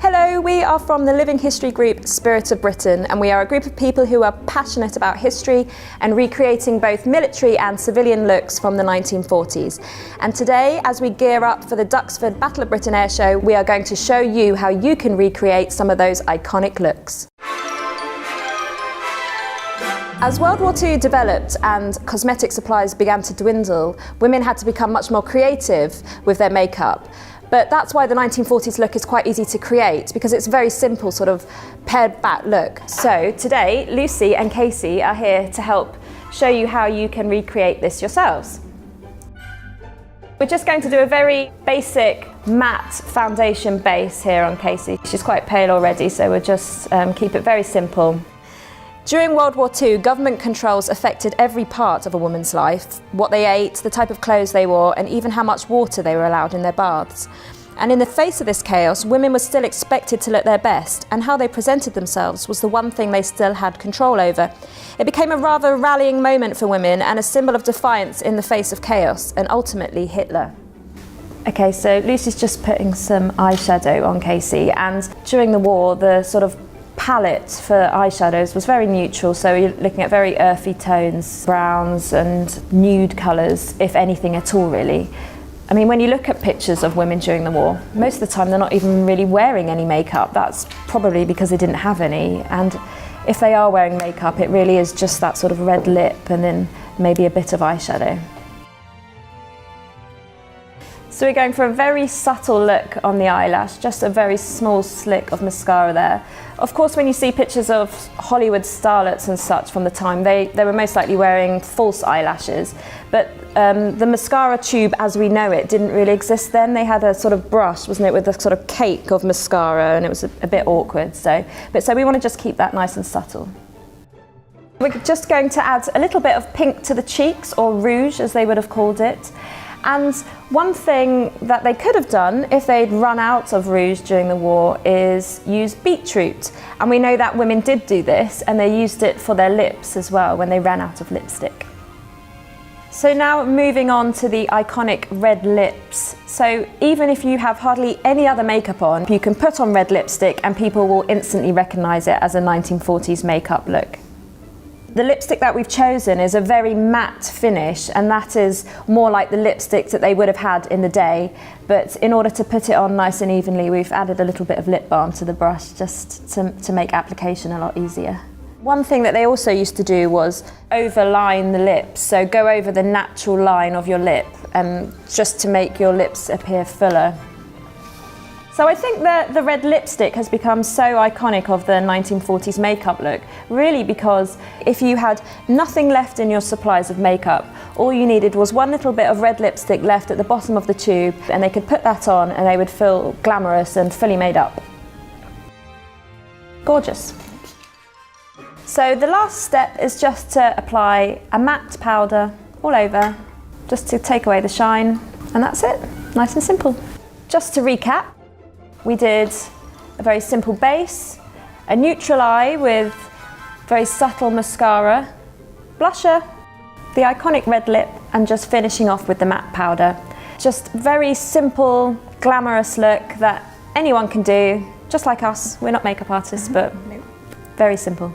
Hello, we are from the living history group Spirit of Britain, and we are a group of people who are passionate about history and recreating both military and civilian looks from the 1940s. And today, as we gear up for the Duxford Battle of Britain Air Show, we are going to show you how you can recreate some of those iconic looks. As World War II developed and cosmetic supplies began to dwindle, women had to become much more creative with their makeup. But that's why the 1940s look is quite easy to create, because it's a very simple sort of pared back look. So today, Lucy and Casey are here to help show you how you can recreate this yourselves. We're just going to do a very basic matte foundation base here on Casey. She's quite pale already, so we'll just keep it very simple. During World War II, government controls affected every part of a woman's life: what they ate, the type of clothes they wore, and even how much water they were allowed in their baths. And in the face of this chaos, women were still expected to look their best, and how they presented themselves was the one thing they still had control over. It became a rather rallying moment for women and a symbol of defiance in the face of chaos, and ultimately Hitler. Okay, so Lucy's just putting some eyeshadow on Casey, and during the war, the sort of palette for eyeshadows was very neutral, so you're looking at very earthy tones, browns and nude colours, if anything at all really. I mean, when you look at pictures of women during the war, most of the time they're not even really wearing any makeup. That's probably because they didn't have any, and if they are wearing makeup, it really is just that sort of red lip and then maybe a bit of eyeshadow. So we're going for a very subtle look on the eyelash, just a very small slick of mascara there. Of course, when you see pictures of Hollywood starlets and such from the time, they were most likely wearing false eyelashes. But the mascara tube as we know it didn't really exist then. They had a sort of brush, wasn't it, with a sort of cake of mascara, and it was a bit awkward. So we want to just keep that nice and subtle. We're just going to add a little bit of pink to the cheeks, or rouge as they would have called it. And one thing that they could have done if they'd run out of rouge during the war is use beetroot. And we know that women did do this, and they used it for their lips as well when they ran out of lipstick. So now moving on to the iconic red lips. So even if you have hardly any other makeup on, you can put on red lipstick and people will instantly recognise it as a 1940s makeup look. The lipstick that we've chosen is a very matte finish, and that is more like the lipstick that they would have had in the day, but in order to put it on nice and evenly, we've added a little bit of lip balm to the brush just to make application a lot easier. One thing that they also used to do was overline the lips, so go over the natural line of your lip, just to make your lips appear fuller. So I think that the red lipstick has become so iconic of the 1940s makeup look, really because if you had nothing left in your supplies of makeup, all you needed was one little bit of red lipstick left at the bottom of the tube, and they could put that on and they would feel glamorous and fully made up. Gorgeous. So the last step is just to apply a matte powder all over, just to take away the shine, and that's it. Nice and simple. Just to recap, we did a very simple base, a neutral eye with very subtle mascara, blusher, the iconic red lip, and just finishing off with the matte powder. Just very simple, glamorous look that anyone can do, just like us. We're not makeup artists, but very simple.